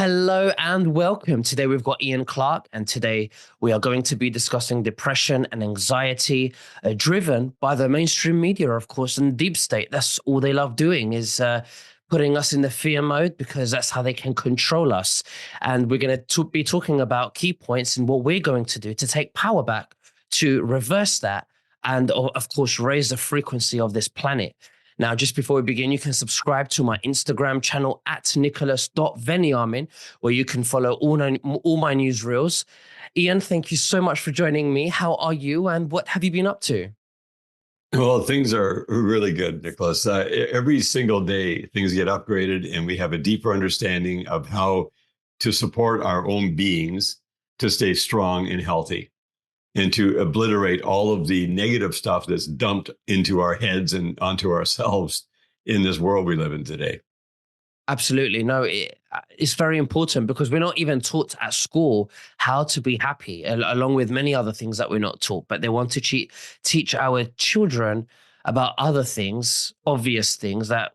Hello and welcome. Today we've got Ian Clark, and today we are going to be discussing depression and anxiety, driven by the mainstream media, of course, and deep state. That's all they love doing is putting us in the fear mode because that's how they can control us. And we're going to be talking about key points and what we're going to do to take power back, to reverse that, and of course, raise the frequency of this planet. Now, just before we begin, you can subscribe to my Instagram channel at nicholas.veniamin, where you can follow all my newsreels. Ian, thank you so much for joining me. How are you and what have you been up to? Well, things are really good, Nicholas. Every single day, things get upgraded, and we have a deeper understanding of how to support our own beings to stay strong and healthy, and to obliterate all of the negative stuff that's dumped into our heads and onto ourselves in this world we live in today. Absolutely. No, it's very important because we're not even taught at school how to be happy, along with many other things that we're not taught. But they want to teach our children about other things, obvious things that,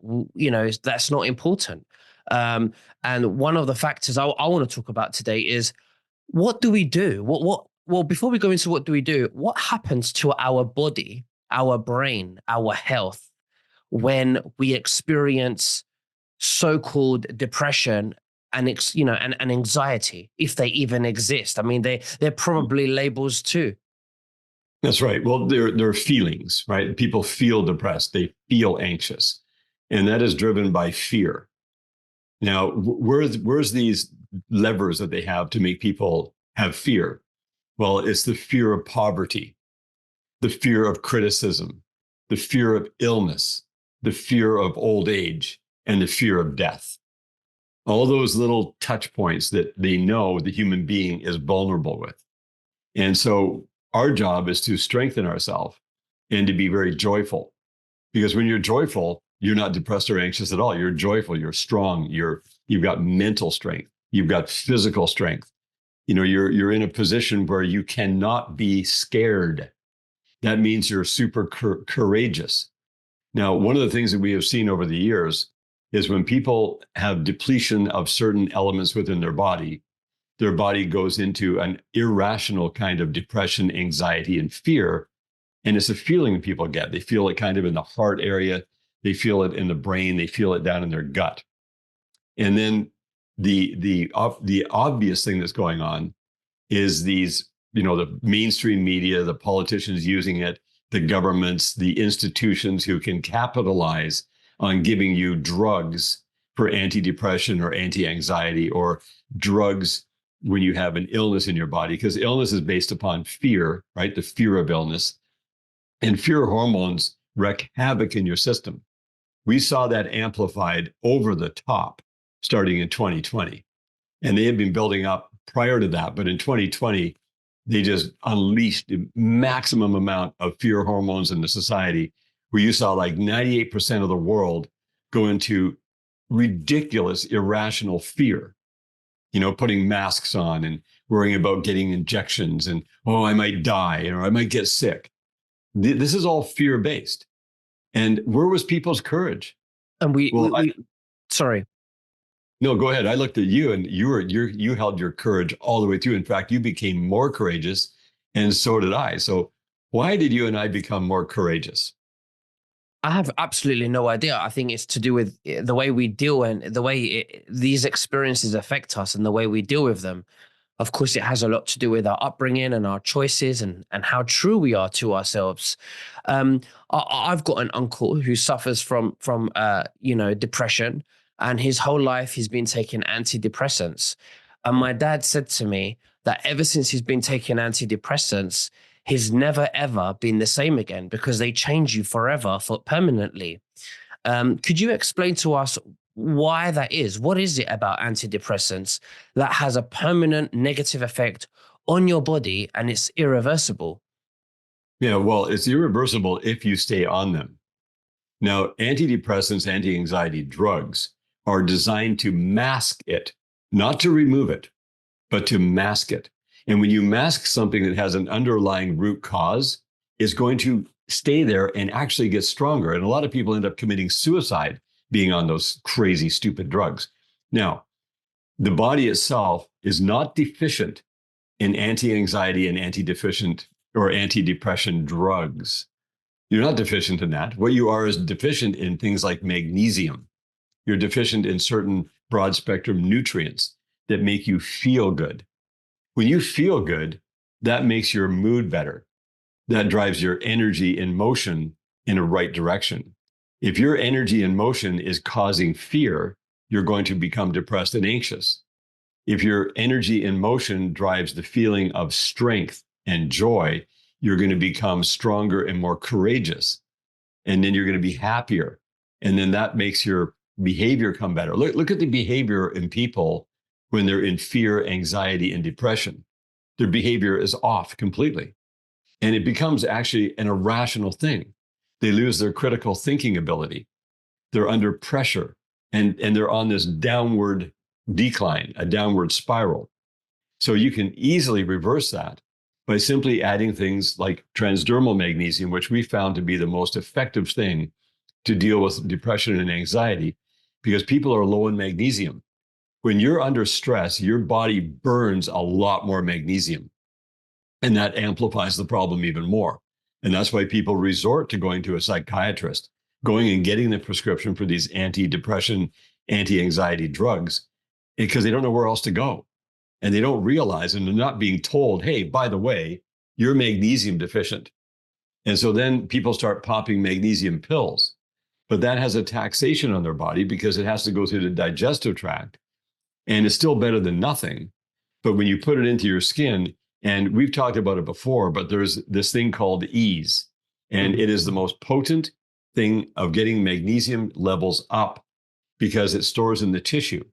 that's not important. And one of the factors I want to talk about today is, what do we do? Well, before we go into what do we do, what happens to our body, our brain, our health when we experience so-called depression and and anxiety, if they even exist? I mean, they're probably labels too. That's right. Well, they're feelings, right? People feel depressed. They feel anxious. And that is driven by fear. Now, where's these levers that they have to make people have fear? Well, it's the fear of poverty, the fear of criticism, the fear of illness, the fear of old age, and the fear of death. All those little touch points that they know the human being is vulnerable with. And so our job is to strengthen ourselves and to be very joyful. Because when you're joyful, you're not depressed or anxious at all. You're joyful, you're strong, you've got mental strength, you've got physical strength. You're in a position where you cannot be scared. That means you're super courageous. Now, one of the things that we have seen over the years is when people have depletion of certain elements within their body goes into an irrational kind of depression, anxiety, and fear. And it's a feeling that people get. They feel it kind of in the heart area. They feel it in the brain. They feel it down in their gut. And then the obvious thing that's going on is these, the mainstream media, the politicians using it, the governments, the institutions who can capitalize on giving you drugs for antidepressant or anti-anxiety, or drugs when you have an illness in your body, because illness is based upon fear, right? The fear of illness. And fear hormones wreak havoc in your system. We saw that amplified over the top starting in 2020. And they had been building up prior to that. But in 2020, they just unleashed the maximum amount of fear hormones in the society, where you saw like 98% of the world go into ridiculous, irrational fear, putting masks on and worrying about getting injections and, oh, I might die or I might get sick. This is all fear-based. And where was people's courage? And sorry. No, go ahead. I looked at you, and you held your courage all the way through. In fact, you became more courageous, and so did I. So why did you and I become more courageous? I have absolutely no idea. I think it's to do with the way we deal and the way these experiences affect us and the way we deal with them. Of course, it has a lot to do with our upbringing and our choices and how true we are to ourselves. I've got an uncle who suffers from depression, and his whole life he's been taking antidepressants. And my dad said to me that ever since he's been taking antidepressants, he's never ever been the same again because they change you forever, for permanently. Could you explain to us why that is? What is it about antidepressants that has a permanent negative effect on your body and it's irreversible? Yeah, well, it's irreversible if you stay on them. Now, antidepressants, anti-anxiety drugs are designed to mask it, not to remove it, but to mask it. And when you mask something that has an underlying root cause, it's going to stay there and actually get stronger. And a lot of people end up committing suicide being on those crazy, stupid drugs. Now, The body itself is not deficient in anti-anxiety and anti-deficient or anti-depression drugs. You're not deficient in that. What you are is deficient in things like magnesium. You're deficient in certain broad spectrum nutrients that make you feel good. When you feel good, that makes your mood better. That drives your energy and motion in a right direction. If your energy and motion is causing fear, you're going to become depressed and anxious. If your energy and motion drives the feeling of strength and joy, you're going to become stronger and more courageous. And then you're going to be happier. And then that makes your behavior come better. Look at the behavior in people when they're in fear, anxiety, and depression. Their behavior is off completely. And it becomes actually an irrational thing. They lose their critical thinking ability. They're under pressure and they're on this downward decline, a downward spiral. So you can easily reverse that by simply adding things like transdermal magnesium, which we found to be the most effective thing to deal with depression and anxiety, because people are low in magnesium. When you're under stress, your body burns a lot more magnesium, and that amplifies the problem even more. And that's why people resort to going to a psychiatrist, going and getting the prescription for these anti-depression, anti-anxiety drugs, because they don't know where else to go. And they don't realize, and they're not being told, hey, by the way, you're magnesium deficient. And so then people start popping magnesium pills, but that has a taxation on their body because it has to go through the digestive tract, and it's still better than nothing. But when you put it into your skin, and we've talked about it before, but there's this thing called ease, and it is the most potent thing of getting magnesium levels up because it stores in the tissue.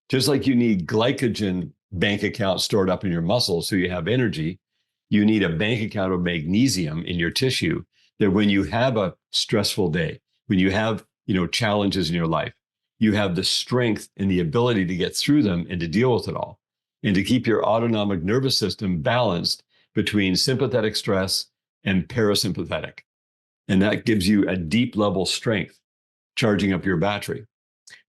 Just like you need glycogen bank account stored up in your muscles so you have energy, you need a bank account of magnesium in your tissue that when you have a stressful day, when you have, challenges in your life, you have the strength and the ability to get through them and to deal with it all, and to keep your autonomic nervous system balanced between sympathetic stress and parasympathetic. And that gives you a deep level strength, charging up your battery.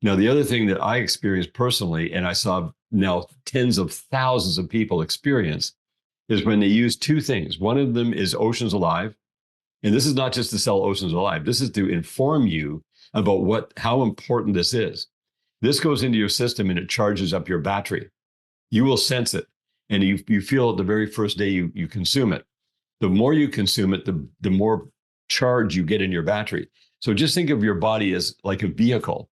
Now, the other thing that I experienced personally, and I saw now tens of thousands of people experience, is when they use two things. One of them is Oceans Alive. And this is not just to sell Oceans Alive. This is to inform you about how important this is. This goes into your system and it charges up your battery. You will sense it. And you feel it the very first day you consume it. The more you consume it, the more charge you get in your battery. So just think of your body as like a vehicle.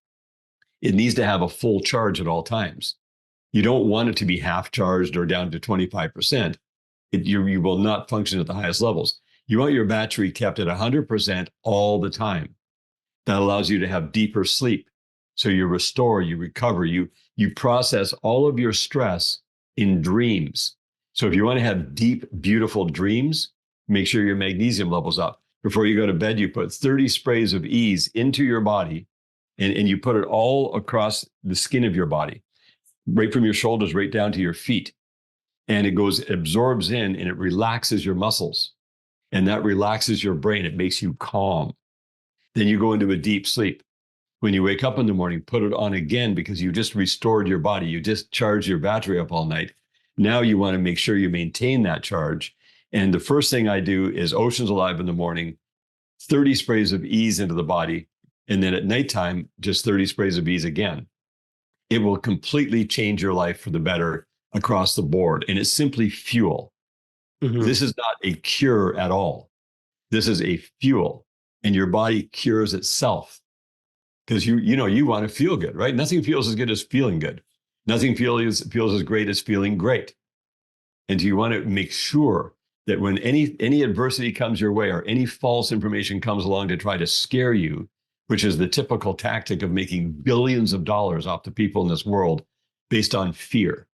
It needs to have a full charge at all times. You don't want it to be half charged or down to 25%. You will not function at the highest levels. You want your battery kept at 100% all the time. That allows you to have deeper sleep. So you restore, you recover, you process all of your stress in dreams. So if you want to have deep, beautiful dreams, make sure your magnesium level's up. Before you go to bed, you put 30 sprays of ease into your body, and you put it all across the skin of your body, right from your shoulders right down to your feet. And it absorbs in and it relaxes your muscles. And that relaxes your brain. It makes you calm. Then you go into a deep sleep. When you wake up in the morning, put it on again because you just restored your body. You just charged your battery up all night. Now you want to make sure you maintain that charge. And the first thing I do is Oceans Alive in the morning, 30 sprays of ease into the body. And then at nighttime, just 30 sprays of ease again. It will completely change your life for the better across the board. And it's simply fuel. Mm-hmm. This is not a cure at all. This is a fuel, and your body cures itself because you want to feel good, right? Nothing feels as good as feeling good. Nothing feels as great as feeling great. And you want to make sure that when any adversity comes your way or any false information comes along to try to scare you, which is the typical tactic of making billions of dollars off the people in this world based on fear.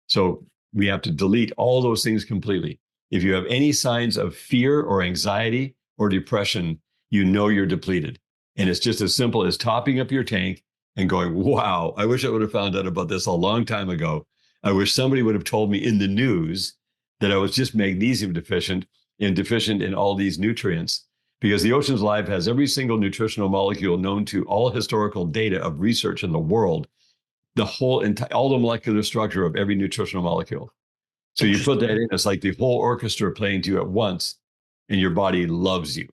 So we have to delete all those things completely. If you have any signs of fear or anxiety or depression, you're depleted. And it's just as simple as topping up your tank and going, wow, I wish I would have found out about this a long time ago. I wish somebody would have told me in the news that I was just magnesium deficient and deficient in all these nutrients, because the Oceans Alive has every single nutritional molecule known to all historical data of research in the world the whole entire, all the molecular structure of every nutritional molecule. So you put that Interesting. in, it's like the whole orchestra playing to you at once, and your body loves you.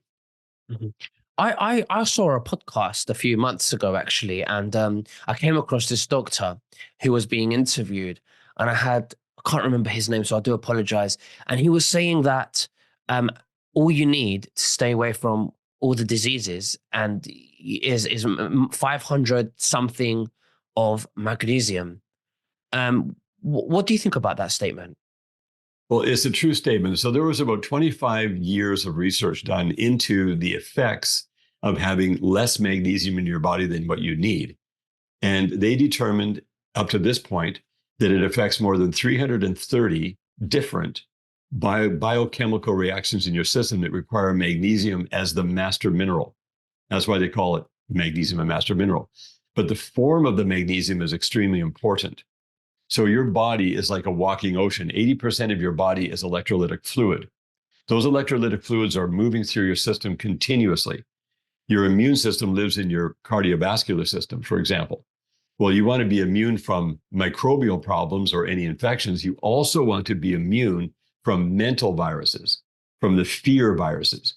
Mhm. I saw a podcast a few months ago actually, and I came across this doctor who was being interviewed, and I can't remember his name, so I do apologize. And he was saying that um, all you need to stay away from all the diseases and is 500 something of magnesium. What do you think about that statement? Well, it's a true statement. So there was about 25 years of research done into the effects of having less magnesium in your body than what you need. And they determined up to this point that it affects more than 330 different biochemical reactions in your system that require magnesium as the master mineral. That's why they call it magnesium a master mineral. But the form of the magnesium is extremely important. So your body is like a walking ocean. 80% of your body is electrolytic fluid. Those electrolytic fluids are moving through your system continuously. Your immune system lives in your cardiovascular system, for example. Well, you want to be immune from microbial problems or any infections. You also want to be immune from mental viruses, from the fear viruses.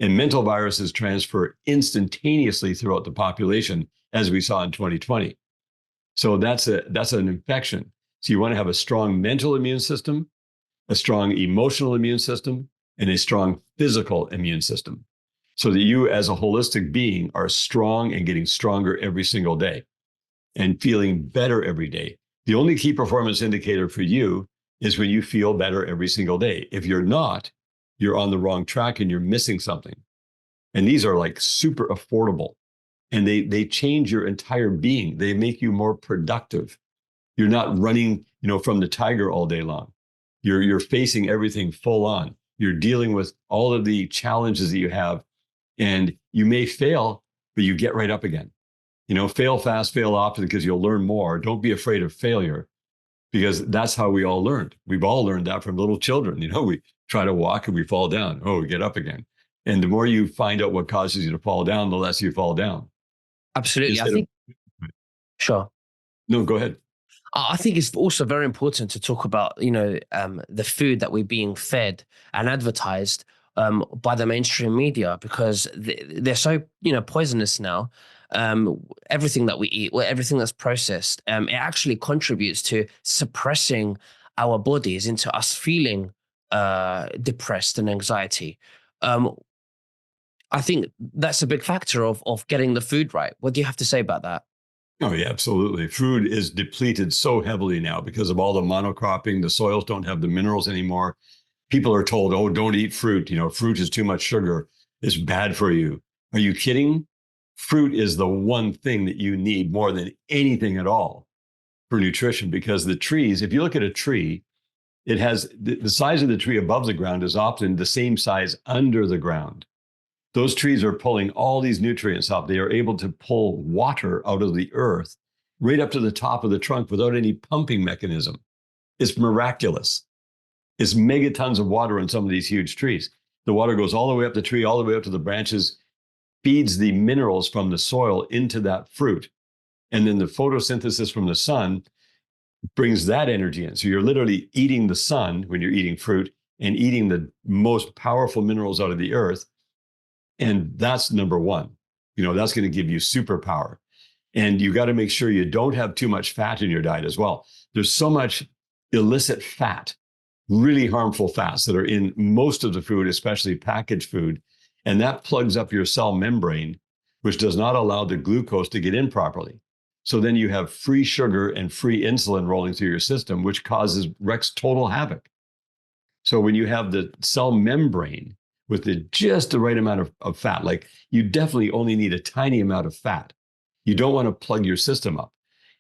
And mental viruses transfer instantaneously throughout the population, as we saw in 2020. So that's an infection. So you want to have a strong mental immune system, a strong emotional immune system, and a strong physical immune system, so that you as a holistic being are strong and getting stronger every single day and feeling better every day. The only key performance indicator for you is when you feel better every single day. If you're not, you're on the wrong track and you're missing something. And these are like super affordable, and they change your entire being. They make you more productive. You're not running, from the tiger all day long. You're facing everything full on. You're dealing with all of the challenges that you have, and you may fail, but you get right up again. Fail fast, fail often, because you'll learn more. Don't be afraid of failure, because that's how we all learned. We've all learned that from little children. We try to walk and we fall down. Oh, we get up again. And the more you find out what causes you to fall down, the less you fall down. Absolutely. I Instead of, think, sure. no, go ahead. I think it's also very important to talk about, the food that we're being fed and advertised by the mainstream media, because they're so, poisonous now. Everything that we eat, well, everything that's processed, it actually contributes to suppressing our bodies into us feeling depressed and anxiety. Um, I think that's a big factor of getting the food right. What do you have to say about that? Oh, yeah, absolutely. Food is depleted so heavily now because of all the monocropping. The soils don't have the minerals anymore. People are told, oh, don't eat fruit. Fruit is too much sugar. It's bad for you. Are you kidding? Fruit is the one thing that you need more than anything at all for nutrition, because the trees, if you look at a tree, it has the size of the tree above the ground is often the same size under the ground. Those trees are pulling all these nutrients up. They are able to pull water out of the earth right up to the top of the trunk without any pumping mechanism. It's miraculous. It's megatons of water in some of these huge trees. The water goes all the way up the tree, all the way up to the branches, feeds the minerals from the soil into that fruit. And then the photosynthesis from the sun brings that energy in. So you're literally eating the sun when you're eating fruit and eating the most powerful minerals out of the earth. And that's number one. That's going to give you superpower. And you got to make sure you don't have too much fat in your diet as well. There's so much illicit fat, really harmful fats that are in most of the food, especially packaged food. And that plugs up your cell membrane, which does not allow the glucose to get in properly. So then you have free sugar and free insulin rolling through your system, which wreaks total havoc. So when you have the cell membrane with just the right amount of fat, like you definitely only need a tiny amount of fat. You don't want to plug your system up.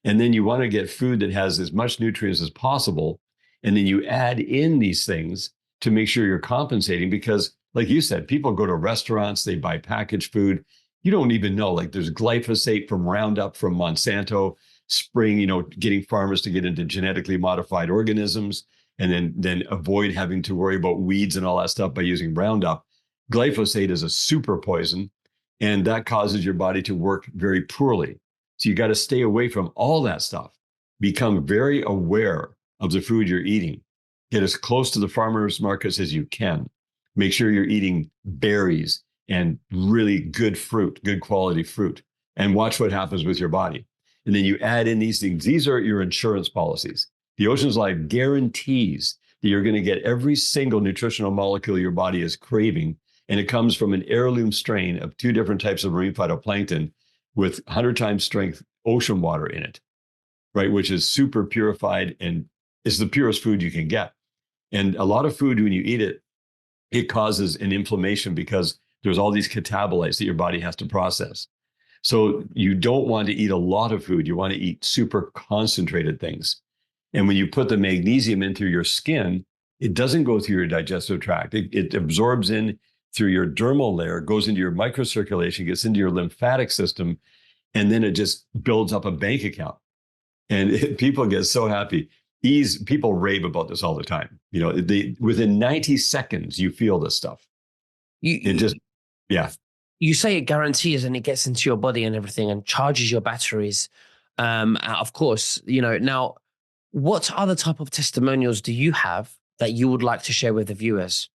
And then you want to get food that has as much nutrients as possible. And then you add in these things to make sure you're compensating, because like you said, people go to restaurants, they buy packaged food. You don't even know, like there's glyphosate from Roundup from Monsanto spraying, getting farmers to get into genetically modified organisms, and then avoid having to worry about weeds and all that stuff by using Roundup. Glyphosate is a super poison, and that causes your body to work very poorly. So you got to stay away from all that stuff. become very aware of the food you're eating. Get as close to the farmers markets as you can. Make sure you're eating berries and really good fruit, good quality fruit, and watch what happens with your body. And then you add in these things. These are your insurance policies. The Ocean's Life guarantees that you're going to get every single nutritional molecule your body is craving. And it comes from an heirloom strain of two different types of marine phytoplankton with 100 times strength ocean water in it, right? Which is super purified and is the purest food you can get. And a lot of food, when you eat it, it causes an inflammation because there's all these catabolites that your body has to process. So you don't want to eat a lot of food. You want to eat super concentrated things. And when you put the magnesium in through your skin, it doesn't go through your digestive tract. It absorbs in through your dermal layer, goes into your microcirculation, gets into your lymphatic system, and then it just builds up a bank account. And people get so happy. People rave about this all the time. Within 90 seconds, you feel this stuff. It just, yeah. You say it guarantees and it gets into your body and everything and charges your batteries. Of course, now what other type of testimonials do you have that you would like to share with the viewers?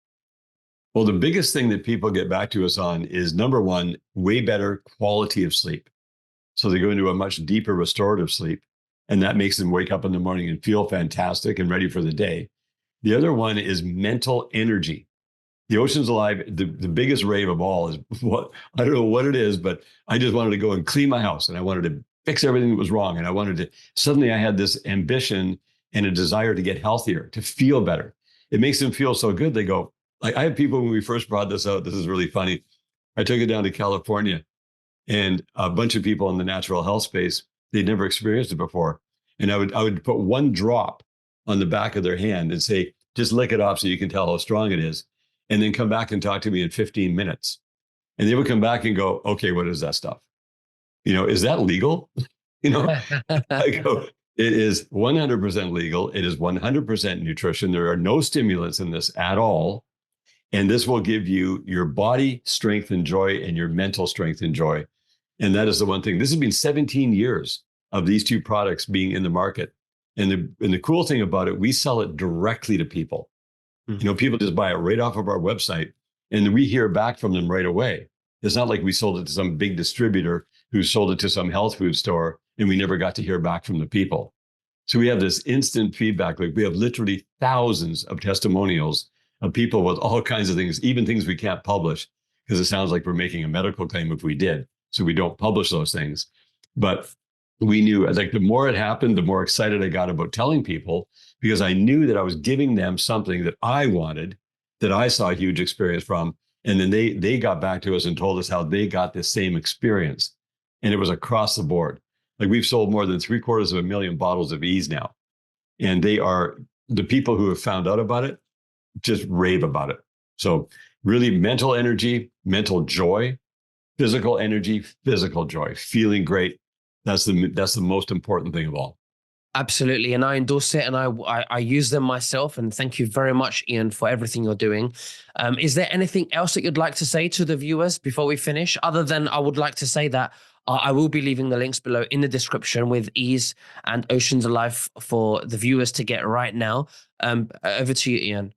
Well, the biggest thing that people get back to us on is number one, way better quality of sleep. So they go into a much deeper restorative sleep, and that makes them wake up in the morning and feel fantastic and ready for the day. The other one is mental energy. The Ocean's Alive, the biggest rave of all is what, I don't know what it is, but I just wanted to go and clean my house and I wanted to fix everything that was wrong. And suddenly I had this ambition and a desire to get healthier, to feel better. It makes them feel so good. They go, like, I have people when we first brought this out, this is really funny. I took it down to California and a bunch of people in the natural health space, they'd never experienced it before. And I would put one drop on the back of their hand and say, just lick it off so you can tell how strong it is. And then come back and talk to me in 15 minutes. And they would come back and go, okay, what is that stuff? Is that legal? I go, it is 100% legal. It is 100% nutrition. There are no stimulants in this at all. And this will give you your body strength and joy and your mental strength and joy. And that is the one thing. This has been 17 years of these two products being in the market. And the cool thing about it, we sell it directly to people. People just buy it right off of our website and we hear back from them right away. It's not like we sold it to some big distributor who sold it to some health food store and we never got to hear back from the people. So we have this instant feedback. Like we have literally thousands of testimonials of people with all kinds of things, even things we can't publish because it sounds like we're making a medical claim if we did. So we don't publish those things. But we knew, like, the more it happened, the more excited I got about telling people because I knew that I was giving them something that I wanted, that I saw a huge experience from. And then they got back to us and told us how they got this same experience. And it was across the board. Like we've sold more than 750,000 bottles of Ease now. And they are the people who have found out about it, just rave about it. So really mental energy, mental joy, physical energy, physical joy, feeling great. That's the most important thing of all. Absolutely. And I endorse it and I use them myself. And thank you very much, Ian, for everything you're doing. Is there anything else that you'd like to say to the viewers before we finish? Other than I would like to say that I will be leaving the links below in the description with Ease and Oceans Alive for the viewers to get right now. Over to you, Ian.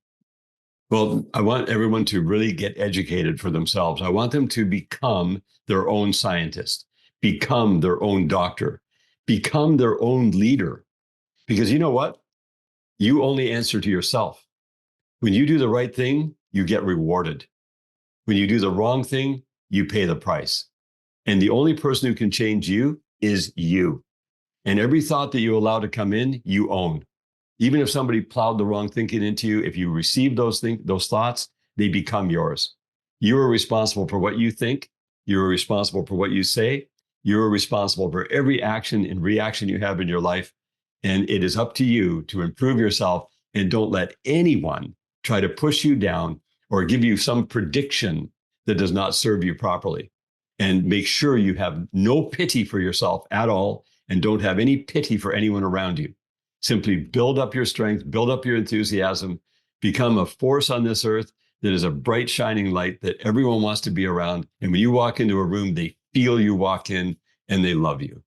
Well, I want everyone to really get educated for themselves. I want them to become their own scientist, become their own doctor, become their own leader. Because you know what? You only answer to yourself. When you do the right thing, you get rewarded. When you do the wrong thing, you pay the price. And the only person who can change you is you. And every thought that you allow to come in, you own. Even if somebody plowed the wrong thinking into you, if you receive those thoughts, they become yours. You are responsible for what you think. You are responsible for what you say. You are responsible for every action and reaction you have in your life. And it is up to you to improve yourself and don't let anyone try to push you down or give you some prediction that does not serve you properly. And make sure you have no pity for yourself at all and don't have any pity for anyone around you. Simply build up your strength, build up your enthusiasm, become a force on this earth that is a bright, shining light that everyone wants to be around. And when you walk into a room, they feel you walk in and they love you.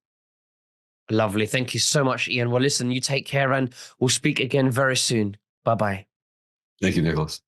Lovely. Thank you so much, Ian. Well, listen, you take care and we'll speak again very soon. Bye bye. Thank you, Nicholas.